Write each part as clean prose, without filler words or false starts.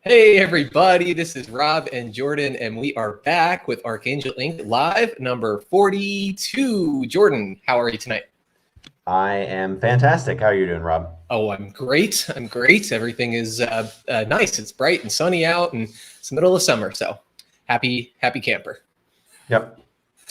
Hey everybody, this is Rob and Jordan, and we are back with Archangel Inc. Live number 42. Jordan, how are you tonight? I am fantastic. How are you doing, Rob? Oh, I'm great. I'm great. Everything is nice. It's bright and sunny out, and it's the middle of summer, so happy camper. Yep.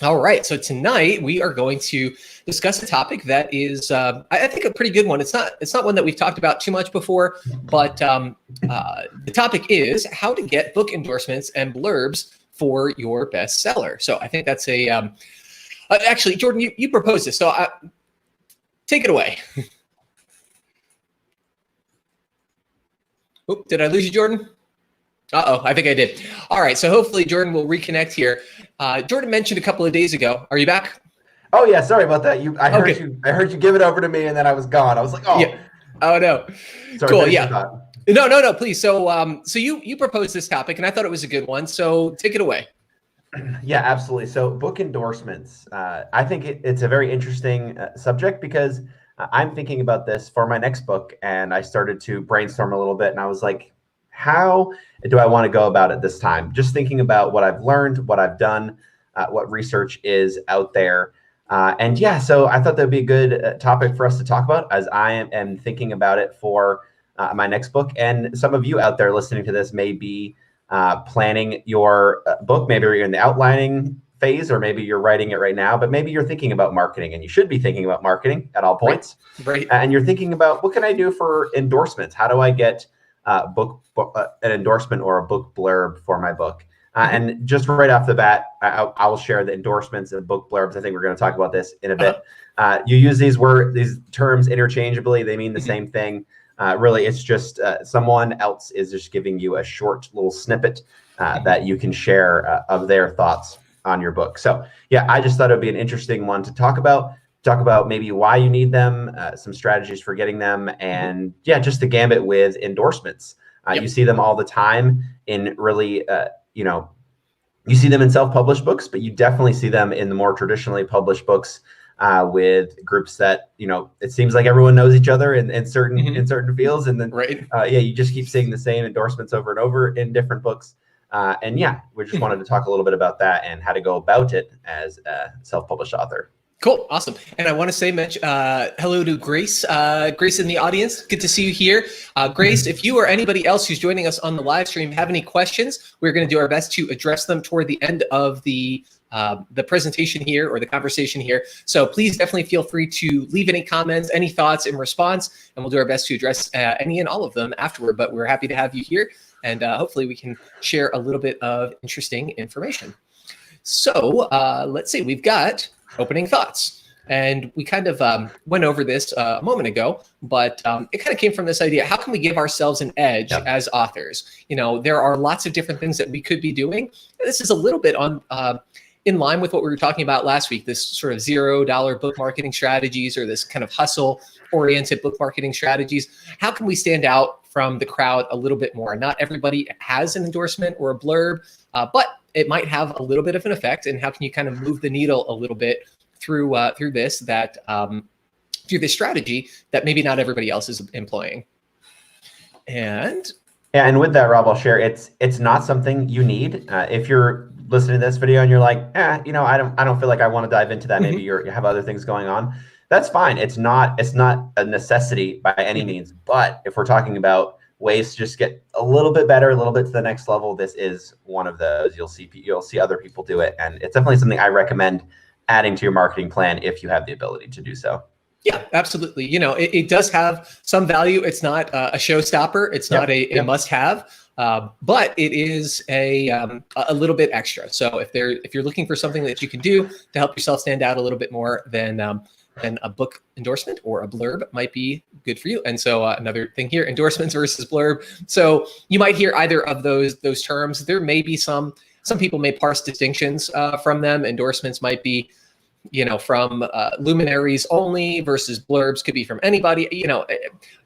All right, so tonight we are going to discuss a topic that is, I think, a pretty good one. It's not one that we've talked about too much before, but the topic is how to get book endorsements and blurbs for your bestseller. So I think that's actually, Jordan, you proposed this, so take it away. Oop, did I lose you, Jordan? Uh-oh, I think I did. All right, so hopefully Jordan will reconnect here. Jordan mentioned a couple of days ago. Are you back? Oh yeah, sorry about that. I heard you give it over to me, and then I was gone. I was like, oh, yeah. Oh no. Sorry, cool. Yeah. No, please. So, so you proposed this topic, and I thought it was a good one. So take it away. Yeah, absolutely. So book endorsements. I think it's a very interesting subject because I'm thinking about this for my next book, and I started to brainstorm a little bit, and I was like, how do I want to go about it this time? Just thinking about what I've learned, what I've done, what research is out there. And yeah, so I thought that'd be a good topic for us to talk about as I am thinking about it for my next book. And some of you out there listening to this may be planning your book. Maybe you're in the outlining phase, or maybe you're writing it right now, but maybe you're thinking about marketing, and you should be thinking about marketing at all points. Right. And you're thinking about, what can I do for endorsements? How do I get an endorsement or a book blurb for my book? And just right off the bat, I will share the endorsements and book blurbs. I think we're going to talk about this in a bit. You use these terms interchangeably. They mean the same thing. Really, it's just someone else is just giving you a short little snippet that you can share of their thoughts on your book. So yeah, I just thought it would be an interesting one to talk about. Talk about maybe why you need them, some strategies for getting them, and yeah, just the gambit with endorsements. You see them all the time in really, you see them in self-published books, but you definitely see them in the more traditionally published books with groups that, it seems like everyone knows each other in certain fields. And then, you just keep seeing the same endorsements over and over in different books. And yeah, we just wanted to talk a little bit about that and how to go about it as a self-published author. Cool. Awesome. And I want to say hello to Grace. Grace in the audience. Good to see you here. Grace, if you or anybody else who's joining us on the live stream have any questions, we're going to do our best to address them toward the end of the presentation here, or the conversation here. So please definitely feel free to leave any comments, any thoughts in response, and we'll do our best to address any and all of them afterward. But we're happy to have you here, and hopefully we can share a little bit of interesting information. So let's see, we've got opening thoughts. And we kind of went over this a moment ago, but it kind of came from this idea: how can we give ourselves an edge as authors? There are lots of different things that we could be doing. This is a little bit in line with what we were talking about last week, this sort of $0 book marketing strategies, or this kind of hustle-oriented book marketing strategies. How can we stand out from the crowd a little bit more? Not everybody has an endorsement or a blurb, but it might have a little bit of an effect. And how can you kind of move the needle a little bit through this strategy that maybe not everybody else is employing? And with that, Rob, I'll share. It's not something you need. If you're listening to this video and you're like, I don't feel like I want to dive into that. Maybe you have other things going on. That's fine. It's not a necessity by any means. But if we're talking about ways to just get a little bit better, a little bit to the next level, this is one of those. You'll see other people do it, and it's definitely something I recommend adding to your marketing plan if you have the ability to do so. Yeah, absolutely. It does have some value. It's not a showstopper. It's not a must-have, but it is a little bit extra. So if you're looking for something that you can do to help yourself stand out a little bit more, then a book endorsement or a blurb might be good for you. And so another thing here: endorsements versus blurb. So you might hear either of those terms. There may be some people may parse distinctions from them. Endorsements might be, from luminaries only, versus blurbs could be from anybody.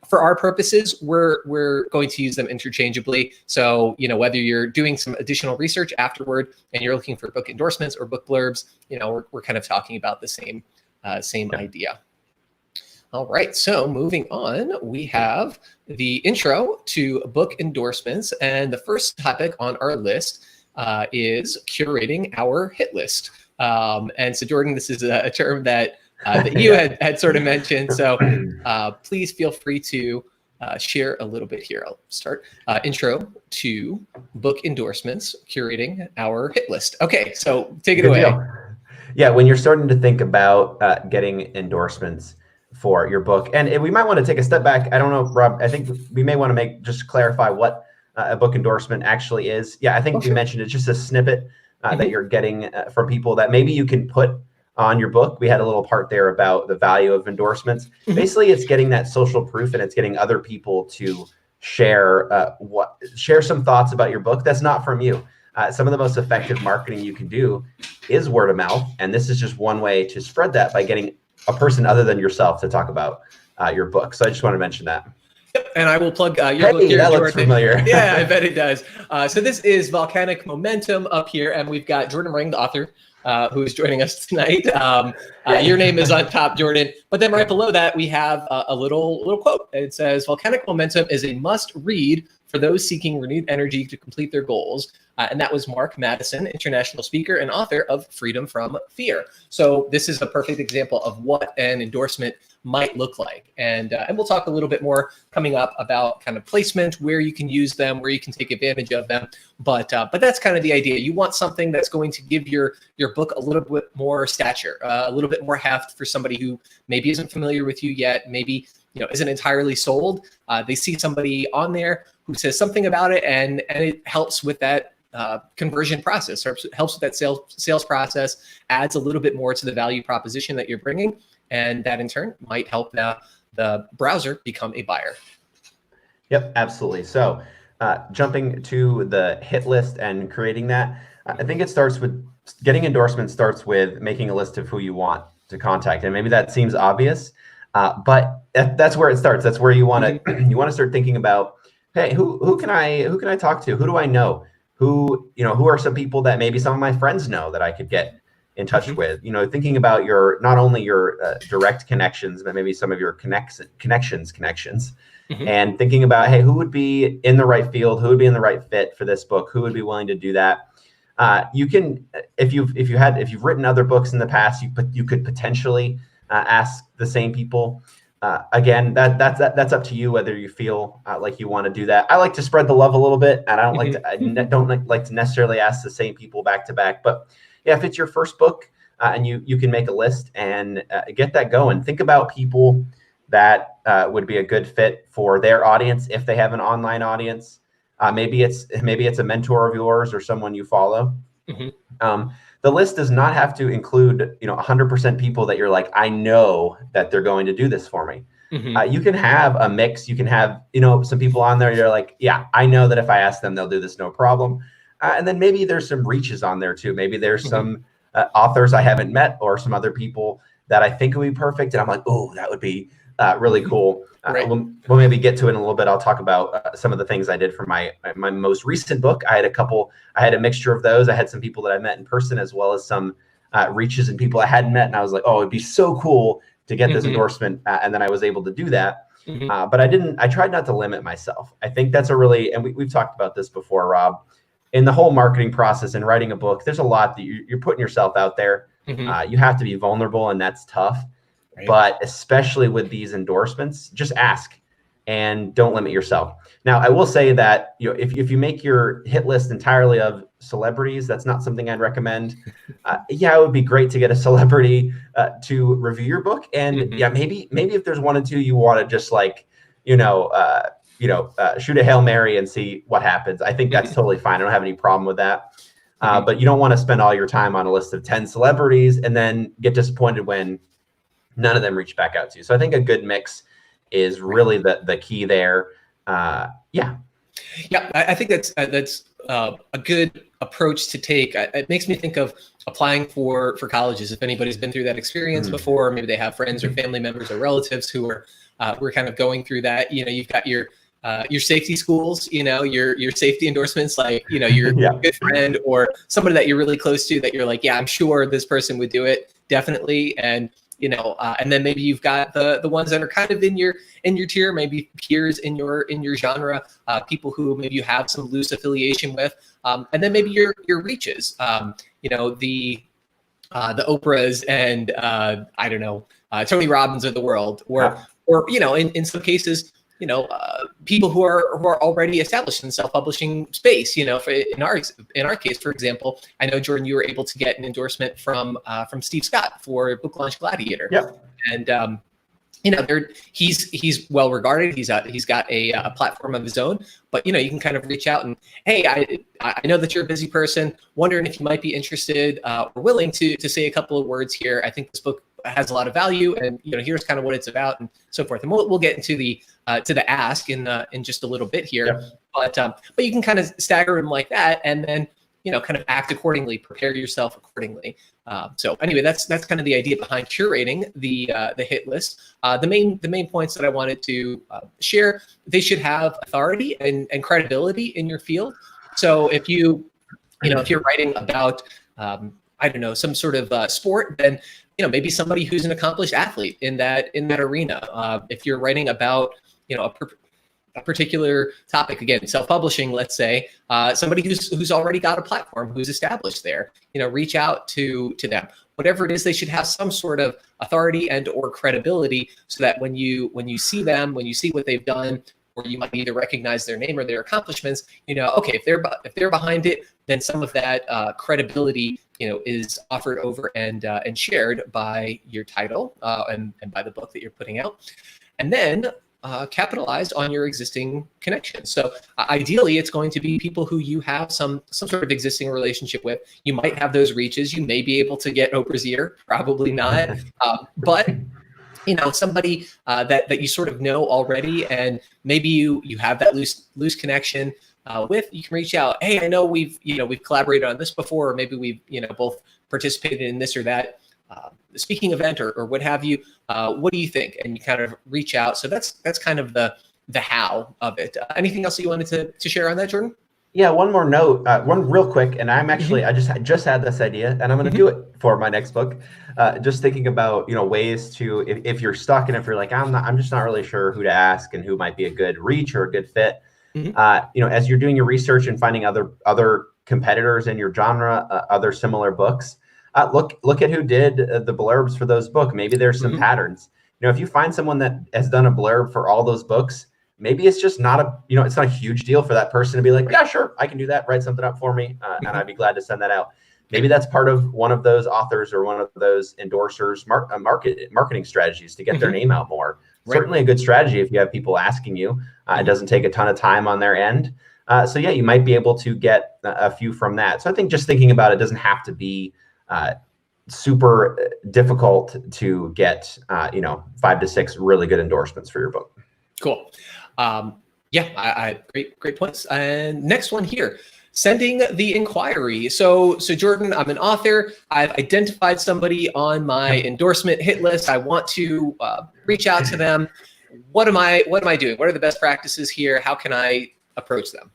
For our purposes, we're going to use them interchangeably. So, whether you're doing some additional research afterward and you're looking for book endorsements or book blurbs, we're kind of talking about the same idea. All right, so moving on, we have the intro to book endorsements. And the first topic on our list is curating our hit list. And so, Jordan, this is a term that you had sort of mentioned. So please feel free to share a little bit here. I'll start. Intro to book endorsements, curating our hit list. Okay, so take it away. Yeah, when you're starting to think about getting endorsements for your book, and we might want to take a step back. I don't know, Rob, I think we may want to just clarify what a book endorsement actually is. Yeah, I think we mentioned it's just a snippet that you're getting from people that maybe you can put on your book. We had a little part there about the value of endorsements. Basically, it's getting that social proof, and it's getting other people to share some thoughts about your book that's not from you. Some of the most effective marketing you can do is word of mouth, and this is just one way to spread that by getting a person other than yourself to talk about your book. So I just want to mention that. Yep, and I will plug your book here, that Jordan. looks familiar. Yeah, I bet it does. So this is Volcanic Momentum up here, and we've got Jordan Ring, the author, who is joining us tonight. Your name is on top, Jordan. But then right below that, we have a little quote. It says, "Volcanic Momentum is a must-read for those seeking renewed energy to complete their goals." And that was Mark Madison, international speaker and author of Freedom from Fear. So this is a perfect example of what an endorsement might look like. And we'll talk a little bit more coming up about kind of placement, where you can use them, where you can take advantage of them. But that's kind of the idea. You want something that's going to give your book a little bit more stature, a little bit more heft for somebody who maybe isn't familiar with you yet, maybe isn't entirely sold. They see somebody on there who says something about it, and it helps with that conversion process, or helps with that sales process, adds a little bit more to the value proposition that you're bringing, and that in turn might help the browser become a buyer. Yep, absolutely. So jumping to the hit list and creating that, I think it starts with getting endorsements, starts with making a list of who you want to contact. And maybe that seems obvious, but that's where it starts. That's where you want to you want to start thinking about, hey, who can I talk to? Who do I know? Who are some people that maybe some of my friends know that I could get in touch with? Thinking about not only your direct connections, but maybe some of your connections, and thinking about, hey, who would be in the right field? Who would be in the right fit for this book? Who would be willing to do that? You can, if you've written other books in the past, you could potentially ask the same people. Again, that's up to you whether you feel like you want to do that. I like to spread the love a little bit, and I don't like to necessarily ask the same people back to back. But yeah, if it's your first book and you can make a list and get that going, think about people that would be a good fit for their audience if they have an online audience. Maybe it's a mentor of yours or someone you follow. The list does not have to include 100% people that you're like, I know that they're going to do this for me. You can have a mix. You can have some people on there you're like, yeah, I know that if I ask them, they'll do this no problem. And then maybe there's some reaches on there too. Maybe there's some authors I haven't met, or some other people that I think would be perfect, and I'm like, oh, that would be really cool. Right. We'll maybe get to it in a little bit. I'll talk about some of the things I did for my most recent book. I had a mixture of those. I had some people that I met in person, as well as some reaches and people I hadn't met. And I was like, oh, it'd be so cool to get this endorsement. And then I was able to do that. But I tried not to limit myself. I think that's and we've talked about this before, Rob, in the whole marketing process and writing a book, there's a lot that you're putting yourself out there. You have to be vulnerable, and that's tough. Right. But especially with these endorsements, just ask and don't limit yourself. Now, I will say that if you make your hit list entirely of celebrities, that's not something I'd recommend. Yeah, it would be great to get a celebrity to review your book, and yeah, maybe if there's one or two you want to just like shoot a Hail Mary and see what happens. I think that's totally fine. I don't have any problem with that. But you don't want to spend all your time on a list of 10 celebrities and then get disappointed when none of them reach back out to you. So I think a good mix is really the key there. Yeah, I think that's a good approach to take. It makes me think of applying for colleges. If anybody's been through that experience before, maybe they have friends or family members or relatives who are kind of going through that. You've got your safety schools, your safety endorsements, like, your good friend or somebody that you're really close to that you're like, yeah, I'm sure this person would do it. Definitely. And and then maybe you've got the ones that are kind of in your tier, maybe peers in your genre, people who maybe you have some loose affiliation with, and then maybe your reaches, the Oprahs and I don't know, Tony Robbins of the world, or in some cases, people who are already established in the self-publishing space. In our case, for example, I know, Jordan, you were able to get an endorsement from Steve Scott for Book Launch Gladiator. Yep. And he's well regarded. He's got a platform of his own, but you can kind of reach out and, hey, I know that you're a busy person, wondering if you might be interested or willing to say a couple of words here. I think this book has a lot of value, and here's kind of what it's about, and so forth. And we'll get into the ask in just a little bit here. Yep. But you can kind of stagger them like that, and then kind of act accordingly, prepare yourself accordingly. So anyway, that's kind of the idea behind curating the hit list. The main points that I wanted to share: they should have authority and credibility in your field. So if you're writing about I don't know, some sort of sport, then maybe somebody who's an accomplished athlete in that arena. If you're writing about a particular topic, again, self-publishing, let's say, somebody who's already got a platform, who's established there, reach out to them. Whatever it is, they should have some sort of authority and or credibility, so that when you see them, when you see what they've done, or you might either recognize their name or their accomplishments, okay, if they're behind it, then some of that credibility is offered over and shared by your title and by the book that you're putting out, and then capitalize on your existing connections. So ideally, it's going to be people who you have some sort of existing relationship with. You might have those reaches. You may be able to get Oprah's ear, probably not, but somebody that you sort of know already, and maybe you have that loose connection with. You can reach out. Hey, I know we've collaborated on this before, or maybe we've both participated in this or that speaking event or what have you. What do you think? And you kind of reach out. So that's kind of the how of it. Anything else that you wanted to share on that, Jordan? Yeah, one more note, one real quick, and I'm actually I just had this idea, and I'm going to do it for my next book. Just thinking about ways to, if you're stuck and if you're like, I'm just not really sure who to ask and who might be a good reach or a good fit. As you're doing your research and finding other competitors in your genre, other similar books, look at who did the blurbs for those books. Maybe there's some patterns. If you find someone that has done a blurb for all those books, maybe it's just not it's not a huge deal for that person to be like, yeah, sure, I can do that. Write something up for me, and I'd be glad to send that out. Maybe that's part of one of those authors or one of those endorsers marketing strategies to get their name out more. Right. Certainly a good strategy if you have people asking you. It doesn't take a ton of time on their end. So yeah, you might be able to get a few from that. So I think just thinking about it doesn't have to be super difficult to get 5 to 6 really good endorsements for your book. Cool. Yeah, great points. And next one here, sending the inquiry. So Jordan, I'm an author. I've identified somebody on my endorsement hit list. I want to reach out to them. What am I doing? What are the best practices here? How can I approach them?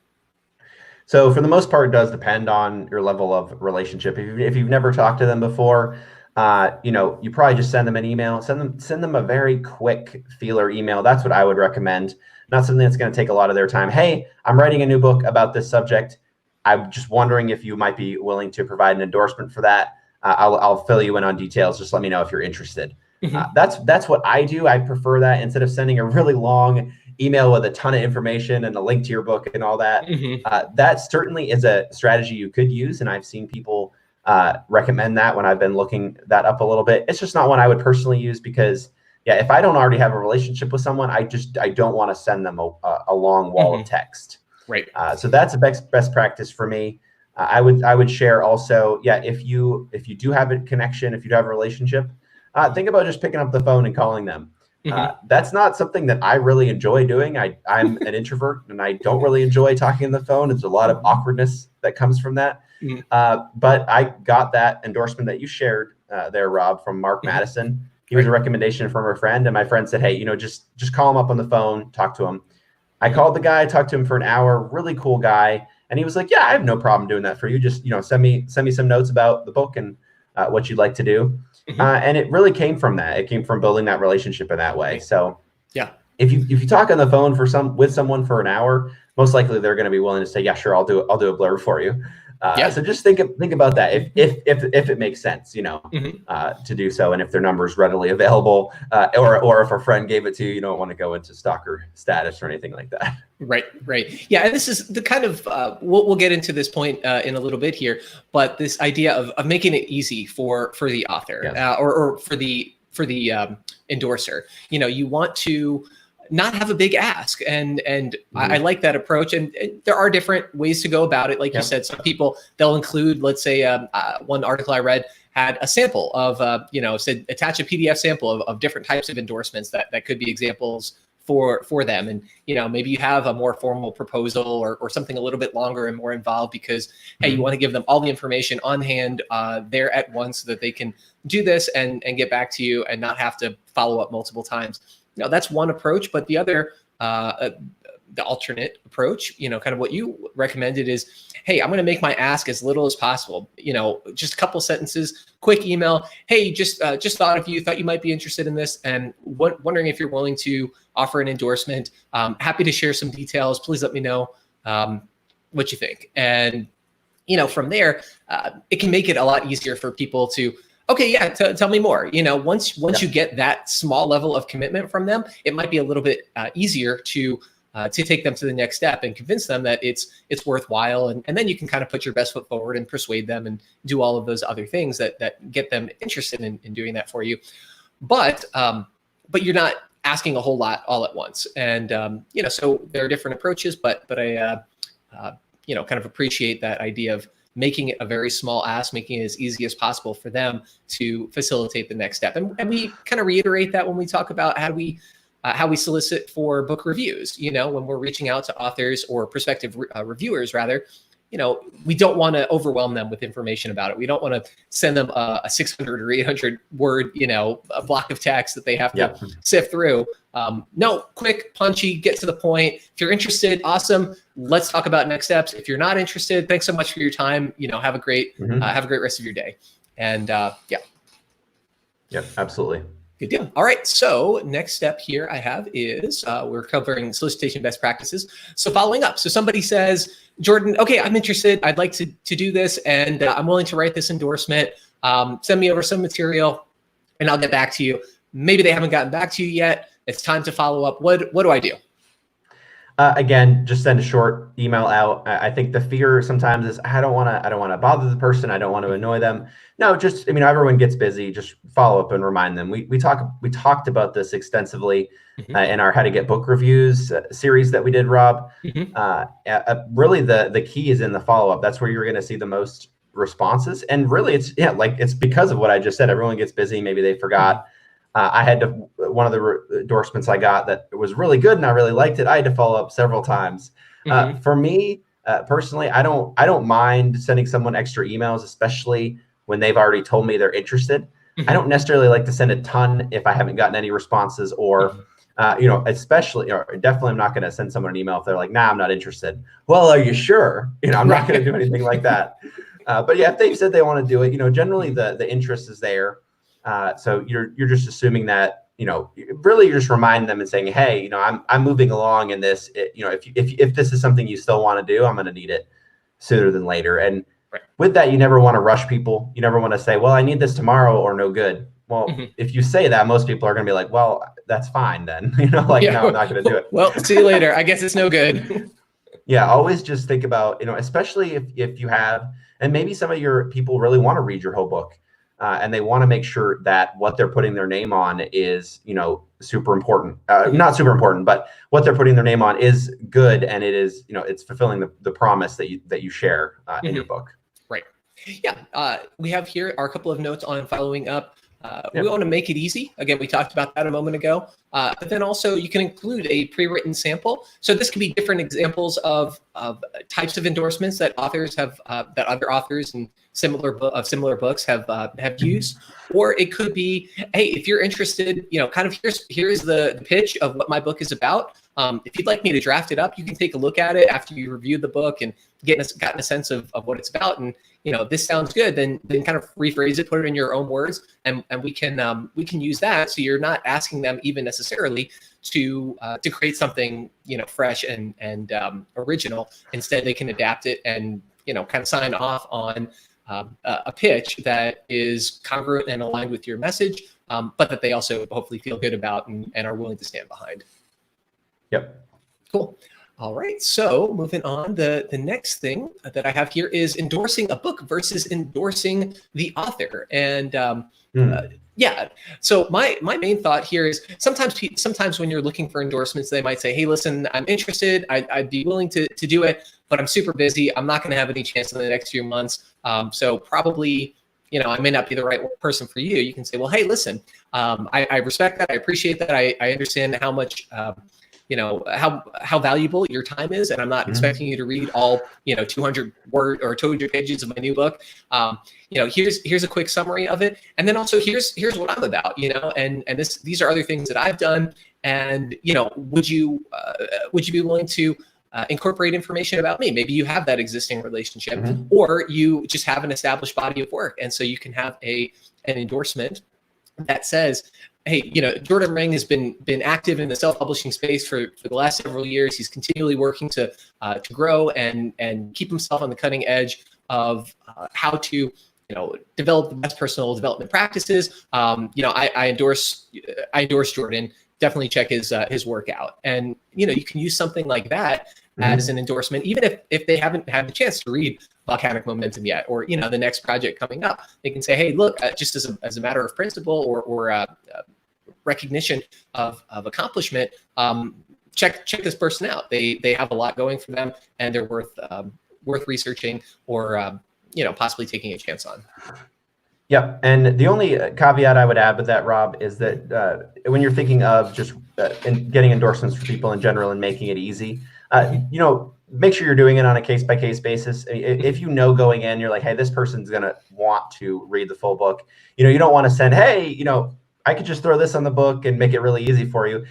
So for the most part, it does depend on your level of relationship. If you've never talked to them before, you probably just send them an email. Send them a very quick feeler email. That's what I would recommend. Not something that's going to take a lot of their time. Hey, I'm writing a new book about this subject. I'm just wondering if you might be willing to provide an endorsement for that. I'll fill you in on details. Just let me know if you're interested. That's what I do. I prefer that instead of sending a really long email with a ton of information and a link to your book and all that. That certainly is a strategy you could use, and I've seen people recommend that when I've been looking that up a little bit. It's just not one I would personally use because, yeah, if I don't already have a relationship with someone, I don't want to send them a long wall of text. Right. So that's a best practice for me. I would share also, yeah, if you do have a connection, if you do have a relationship, think about just picking up the phone and calling them. That's not something that I really enjoy doing. I'm an introvert and I don't really enjoy talking on the phone. There's a lot of awkwardness that comes from that. But I got that endorsement that you shared there, Rob, from Mark Madison. He was a recommendation from a friend, and my friend said, hey, just call him up on the phone, talk to him. I called the guy, talked to him for an hour, really cool guy. And he was like, yeah, I have no problem doing that for you. Just, send me some notes about the book and what you'd like to do. And it really came from that. It came from building that relationship in that way. So yeah, if you talk on the phone with someone for an hour, most likely they're going to be willing to say, yeah, sure, I'll do a blurb for you. So just think about that if it makes sense, to do so, and if their number is readily available, or if a friend gave it to you, you don't want to go into stalker status or anything like that. Right. Yeah, and this is the kind of we'll get into this point in a little bit here, but this idea of making it easy for the author, Yes. Or for the endorser. You want to not have a big ask, and I like that approach. And there are different ways to go about it. Like you said, some people, they'll include, let's say, one article I read had a sample of, said attach a PDF sample of different types of endorsements that could be examples for them. And, maybe you have a more formal proposal or something a little bit longer and more involved because, hey, you want to give them all the information on hand there at once so that they can do this and get back to you and not have to follow up multiple times. That's one approach, but the other, the alternate approach, kind of what you recommended is, hey, I'm going to make my ask as little as possible. Just a couple sentences, quick email. Hey, just thought of you, thought you might be interested in this, and wondering if you're willing to offer an endorsement. Happy to share some details. Please let me know what you think. And from there, it can make it a lot easier for people to. Okay, yeah, tell me more. Once you get that small level of commitment from them, it might be a little bit easier to take them to the next step and convince them that it's worthwhile. And then you can kind of put your best foot forward and persuade them and do all of those other things that get them interested in doing that for you. But you're not asking a whole lot all at once. And, so there are different approaches, but I, kind of appreciate that idea of making it a very small ask, making it as easy as possible for them to facilitate the next step. And we kind of reiterate that when we talk about how we solicit for book reviews. When we're reaching out to authors or prospective reviewers, rather, we don't want to overwhelm them with information about it. We don't want to send them a 600 or 800 word, a block of text that they have to sift through. No, quick, punchy, get to the point. If you're interested, awesome. Let's talk about next steps. If you're not interested, thanks so much for your time. Have a great rest of your day. And Yep, absolutely. Good deal. All right. So next step here I have is we're covering solicitation best practices. So following up. So somebody says, Jordan, okay, I'm interested. I'd like to do this, and I'm willing to write this endorsement. Send me over some material, and I'll get back to you. Maybe they haven't gotten back to you yet. It's time to follow up. What do I do? Again, just send a short email out. I think the fear sometimes is I don't want to bother the person. I don't want to annoy them. No, just everyone gets busy. Just follow up and remind them. We talked about this extensively in our How to Get Book Reviews series that we did, Rob. Really, the key is in the follow up. That's where you're going to see the most responses. And really, it's because of what I just said. Everyone gets busy. Maybe they forgot. I had to, one of the endorsements I got that was really good and I really liked it, I had to follow up several times. For me, personally, I don't mind sending someone extra emails, especially when they've already told me they're interested. I don't necessarily like to send a ton if I haven't gotten any responses or, especially, or definitely I'm not going to send someone an email if they're like, nah, I'm not interested. Well, are you sure? I'm not going to do anything like that. But yeah, if they've said they want to do it, generally the interest is there. So you're just assuming that, really you're just reminding them and saying, hey, I'm moving along in this, if this is something you still want to do, I'm going to need it sooner than later. And with that, you never want to rush people. You never want to say, well, I need this tomorrow or no good. Well, if you say that, most people are going to be like, well, that's fine then, no, I'm not going to do it. Well, see you later. I guess it's no good. Yeah. Always just think about, especially if you have, and maybe some of your people really want to read your whole book. And they want to make sure that what they're putting their name on is, super important, not super important, but what they're putting their name on is good. And it is, it's fulfilling the promise that you share in your book. Right. Yeah. We have here are a couple of notes on following up. We want to make it easy. Again, we talked about that a moment ago. But then also you can include a pre-written sample. So this could be different examples of types of endorsements that authors have, that other authors and similar books have used. Or it could be, hey, if you're interested, kind of here's the pitch of what my book is about. If you'd like me to draft it up, you can take a look at it after you review the book and gotten a sense of what it's about. And, this sounds good, then kind of rephrase it, put it in your own words, and we can use that. So you're not asking them even necessarily to create something, fresh and original. Instead, they can adapt it and, kind of sign off on a pitch that is congruent and aligned with your message, but that they also hopefully feel good about and are willing to stand behind. Yep. Cool. All right. So moving on, the next thing that I have here is endorsing a book versus endorsing the author. And yeah, so my main thought here is sometimes when you're looking for endorsements, they might say, hey, listen, I'm interested. I'd be willing to do it, but I'm super busy. I'm not going to have any chance in the next few months. So probably, I may not be the right person for you. You can say, well, hey, listen, I respect that. I appreciate that. I understand how much, how valuable your time is, and I'm not expecting you to read all 200 word or 200 pages of my new book. Here's a quick summary of it, and then also here's what I'm about, and these are other things that I've done, and would you be willing to incorporate information about me? Maybe you have that existing relationship, or you just have an established body of work, and so you can have an endorsement that says, hey, Jordan Ring has been active in the self-publishing space for the last several years. He's continually working to grow and keep himself on the cutting edge of how to develop the best personal development practices. I endorse Jordan. Definitely check his work out. And you can use something like that as an endorsement, even if they haven't had the chance to read Volcanic Momentum yet, or the next project coming up. They can say, hey, look, just as a matter of principle or recognition of accomplishment, check this person out. They have a lot going for them, and they're worth researching or possibly taking a chance on. Yep. And the only caveat I would add with that, Rob, is that when you're thinking of just getting endorsements for people in general and making it easy, make sure you're doing it on a case-by-case basis. If going in, you're like, hey, this person's going to want to read the full book. You don't want to send, hey, I could just throw this on the book and make it really easy for you.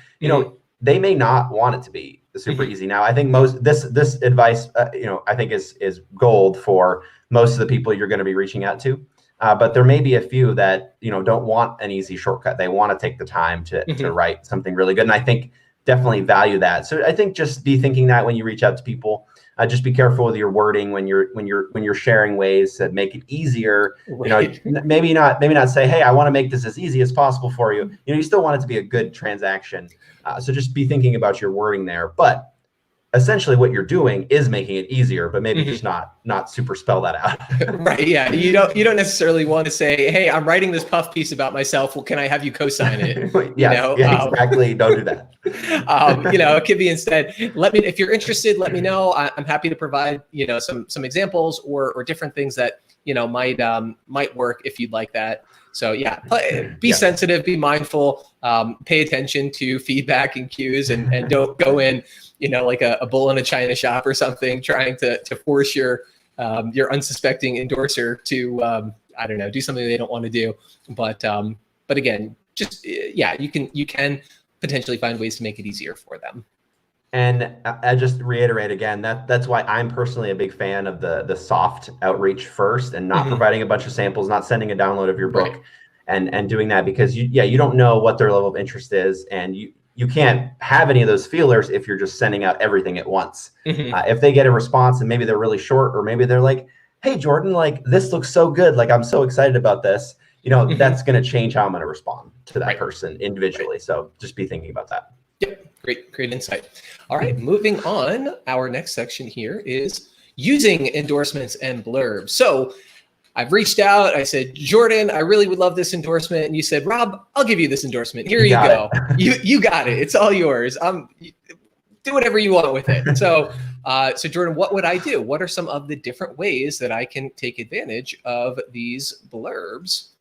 They may not want it to be super easy. Now, I think this advice, I think is gold for most of the people you're going to be reaching out to. But there may be a few that, don't want an easy shortcut. They want to take the time to write something really good. And I think definitely value that. So I think just be thinking that when you reach out to people, just be careful with your wording when you're sharing ways to make it easier. Right. Maybe not say, hey, I want to make this as easy as possible for you. You still want it to be a good transaction. So just be thinking about your wording there. But essentially what you're doing is making it easier, but maybe just not super spell that out. Right. Yeah. You don't necessarily want to say, hey, I'm writing this puff piece about myself. Well, can I have you co-sign it? Exactly. Don't do that. It could be instead, if you're interested, let me know. I'm happy to provide, some examples or different things that, might work if you'd like that. So yeah, be sensitive, be mindful, pay attention to feedback and cues, and don't go in, like a bull in a china shop or something, trying to force your unsuspecting endorser to, I don't know, do something they don't want to do. But again, just, you can potentially find ways to make it easier for them. And I just reiterate again, that's why I'm personally a big fan of the soft outreach first, and not providing a bunch of samples, not sending a download of your book, and doing that, because you don't know what their level of interest is, and you can't have any of those feelers if you're just sending out everything at once. If they get a response and maybe they're really short, or maybe they're like, hey, Jordan, like this looks so good, like I'm so excited about this, that's going to change how I'm going to respond to that person individually. So just be thinking about that. Yep. Great insight. All right, moving on. Our next section here is using endorsements and blurbs. So I've reached out. I said, Jordan, I really would love this endorsement. And you said, Rob, I'll give you this endorsement. Here you go. You got it. It's all yours. Do whatever you want with it. So Jordan, what would I do? What are some of the different ways that I can take advantage of these blurbs?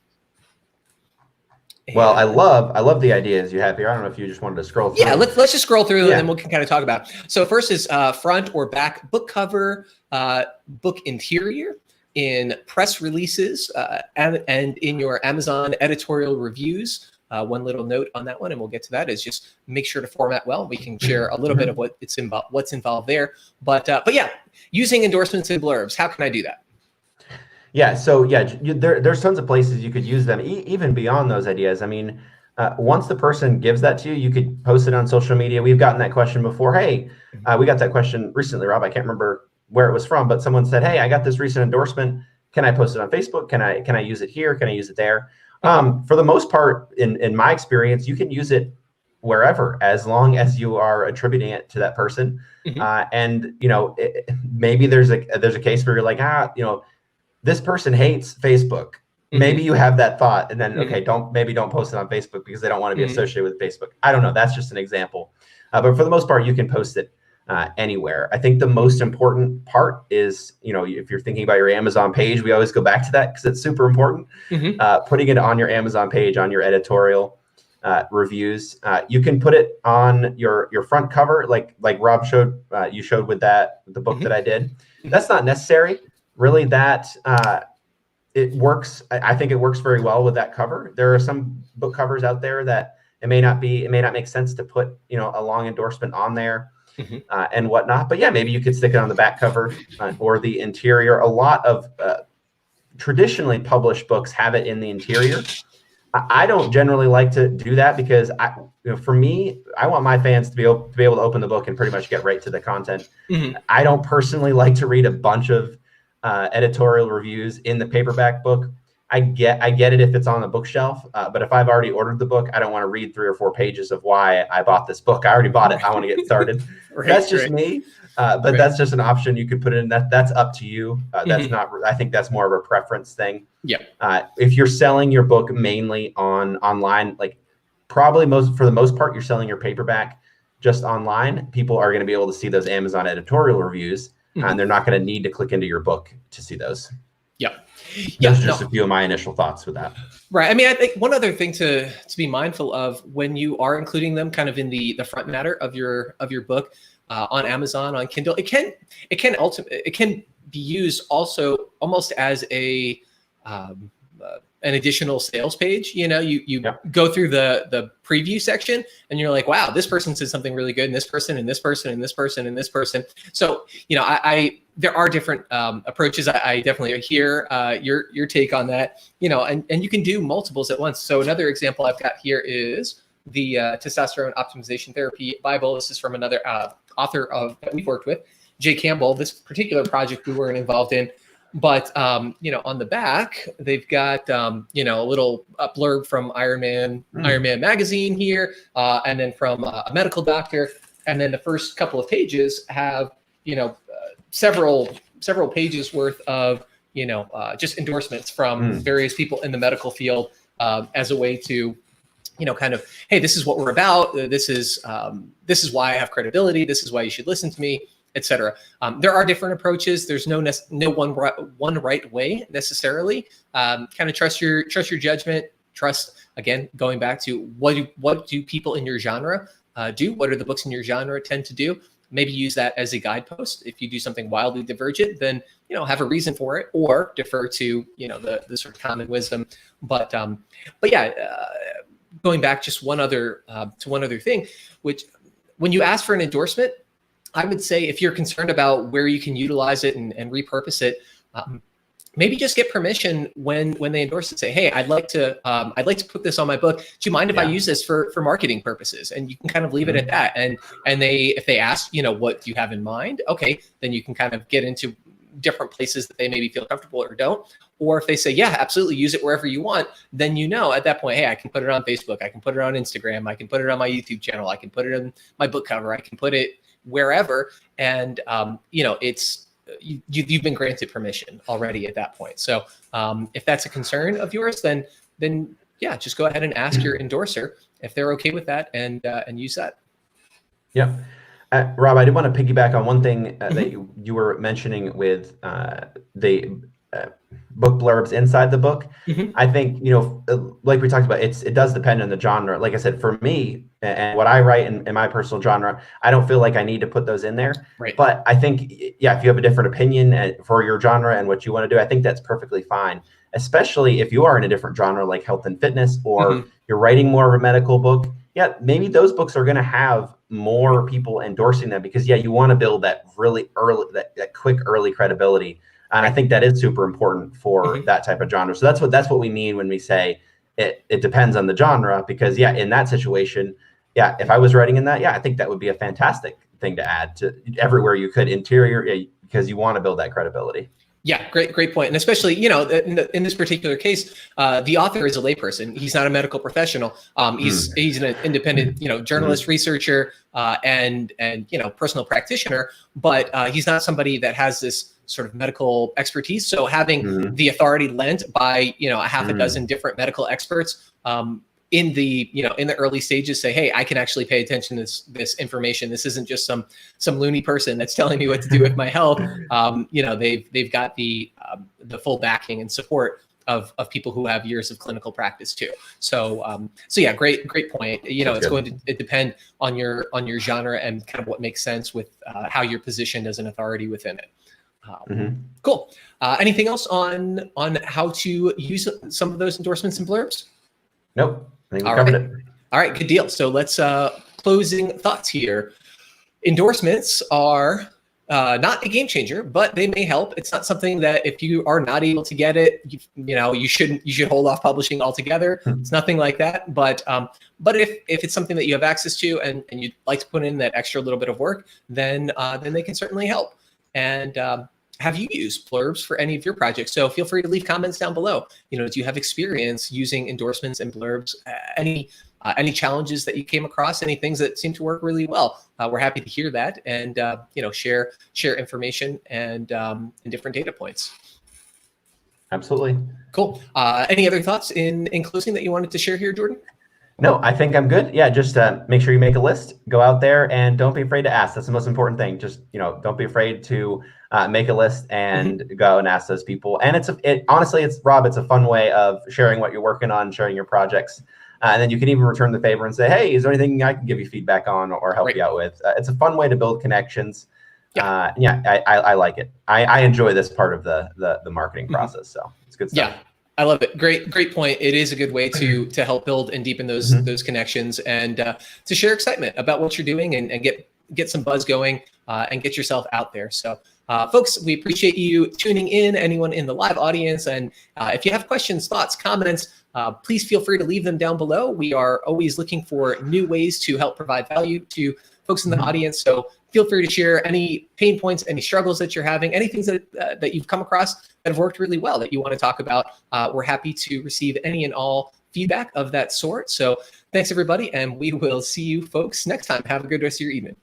Well, I love the ideas you have here. I don't know if you just wanted to scroll through. Yeah, let's just scroll through, and then we can kind of talk about it. So first is front or back book cover, book interior, in press releases, and in your Amazon editorial reviews, one little note on that one, and we'll get to that, is just make sure to format well. We can share a little bit of what's involved there. But yeah, using endorsements and blurbs, how can I do that? Yeah, so yeah, there's tons of places you could use them, even beyond those ideas. I mean, once the person gives that to you, you could post it on social media. We've gotten that question before. Hey, we got that question recently, Rob. I can't remember where it was from, but someone said, hey, I got this recent endorsement. Can I post it on Facebook? Can I use it here? Can I use it there? For the most part, in my experience, you can use it wherever, as long as you are attributing it to that person. And maybe there's a case where you're like, this person hates Facebook. Maybe you have that thought, and then okay, don't post it on Facebook because they don't want to be associated with Facebook. I don't know. That's just an example. But for the most part, you can post it anywhere. I think the most important part is, if you're thinking about your Amazon page, we always go back to that because it's super important. Putting it on your Amazon page, on your editorial reviews. You can put it on your front cover, like Rob showed. You showed with the book that I did. That's not necessary. Really, that it works. I think it works very well with that cover. There are some book covers out there that it may not make sense to put a long endorsement on there and whatnot. But yeah, maybe you could stick it on the back cover or the interior. A lot of traditionally published books have it in the interior. I don't generally like to do that because for me, I want my fans to be able to open the book and pretty much get right to the content. I don't personally like to read a bunch of editorial reviews in the paperback book. I get it if it's on the bookshelf, but if I've already ordered the book, I don't want to read 3 or 4 pages of why I bought this book. I already bought it. I want to get started. That's just me, but that's just an option you could put in. That's up to you. That's not. I think that's more of a preference thing. Yeah. If you're selling your book mainly online, like probably for the most part, you're selling your paperback just online. People are going to be able to see those Amazon editorial reviews. And they're not going to need to click into your book to see those. Yeah. That's just a few of my initial thoughts with that. Right. I mean, I think one other thing to be mindful of when you are including them kind of in the front matter of your book on Amazon, on Kindle, it can be used also almost as an additional sales page. You go through the preview section and you're like, wow, this person said something really good, and this person and this person and this person and this person. So, there are different approaches. I definitely hear your take on that, and you can do multiples at once. So another example I've got here is the Testosterone Optimization Therapy Bible. This is from another author that we've worked with, Jay Campbell. This particular project we weren't involved in. But, on the back, they've got, a little blurb from Iron Man magazine here, and then from a medical doctor. And then the first couple of pages have, several pages worth of, just endorsements from various people in the medical field as a way to, kind of, hey, this is what we're about. This is why I have credibility. This is why you should listen to me, etc. There are different approaches. There's no one right way necessarily. Kind of trust your judgment. Trust, again, going back to what do people in your genre do? What are the books in your genre tend to do? Maybe use that as a guidepost. If you do something wildly divergent, then have a reason for it, or defer to the sort of common wisdom. But yeah, going back just one other thing, which when you ask for an endorsement, I would say if you're concerned about where you can utilize it and repurpose it, maybe just get permission when they endorse it. Say, hey, I'd like to put this on my book. Do you mind if I use this for marketing purposes? And you can kind of leave it at that. And if they ask, what do you have in mind? Okay, then you can kind of get into different places that they maybe feel comfortable or don't. Or if they say, yeah, absolutely, use it wherever you want, then at that point, hey, I can put it on Facebook, I can put it on Instagram, I can put it on my YouTube channel, I can put it on my book cover, I can put it wherever, and it's you've been granted permission already at that point. So if that's a concern of yours, then yeah, just go ahead and ask your endorser if they're okay with that, and use that. Yeah. Rob, I did want to piggyback on one thing that you were mentioning with book blurbs inside the book. Mhm. I think, like we talked about, it does depend on the genre. Like I said, for me and what I write in my personal genre, I don't feel like I need to put those in there. Right. But I think, yeah, if you have a different opinion for your genre and what you want to do, I think that's perfectly fine. Especially if you are in a different genre like health and fitness, or you're writing more of a medical book. Yeah, maybe those books are going to have more people endorsing them because, yeah, you want to build that really early, that quick early credibility. And I think that is super important for that type of genre. So that's what we mean when we say it depends on the genre, because, yeah, in that situation, yeah, if I was writing in that, yeah, I think that would be a fantastic thing to add to everywhere you could interior, because you want to build that credibility. Yeah, great point. And especially, in this particular case, the author is a layperson. He's not a medical professional. He's an independent, journalist, researcher, and personal practitioner. But he's not somebody that has this sort of medical expertise. So having the authority lent by a half a dozen different medical experts in the early stages say, hey, I can actually pay attention to this information. This isn't just some loony person that's telling me what to do with my health. They've got the full backing and support of people who have years of clinical practice too. So yeah, great point. It's going to depend on your genre and kind of what makes sense with how you're positioned as an authority within it. Cool. Anything else on how to use some of those endorsements and blurbs? Nope. I think we covered it. All right, good deal. So let's closing thoughts here. Endorsements are not a game changer, but they may help. It's not something that if you are not able to get it, you should hold off publishing altogether. It's nothing like that. But if it's something that you have access to and you'd like to put in that extra little bit of work, then they can certainly help. And have you used blurbs for any of your projects? So feel free to leave comments down below. Do you have experience using endorsements and blurbs? Any challenges that you came across? Any things that seem to work really well? We're happy to hear that, and share information and different data points. Absolutely. Cool. Any other thoughts in closing that you wanted to share here, Jordan? No, I think I'm good. Yeah, just make sure you make a list, go out there, and don't be afraid to ask. That's the most important thing. Just, don't be afraid to make a list and go and ask those people. And honestly, Rob, it's a fun way of sharing what you're working on, sharing your projects. And then you can even return the favor and say, hey, is there anything I can give you feedback on or help you out with? It's a fun way to build connections. I like it. I enjoy this part of the marketing process. So it's good stuff. Yeah. I love it. Great point. It is a good way to help build and deepen those connections and to share excitement about what you're doing and get some buzz going and get yourself out there. So folks, we appreciate you tuning in, anyone in the live audience. And if you have questions, thoughts, comments, please feel free to leave them down below. We are always looking for new ways to help provide value to folks in the audience. So feel free to share any pain points, any struggles that you're having, any things that you've come across that have worked really well that you want to talk about. We're happy to receive any and all feedback of that sort. So thanks, everybody, and we will see you folks next time. Have a good rest of your evening.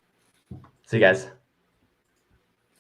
See you guys.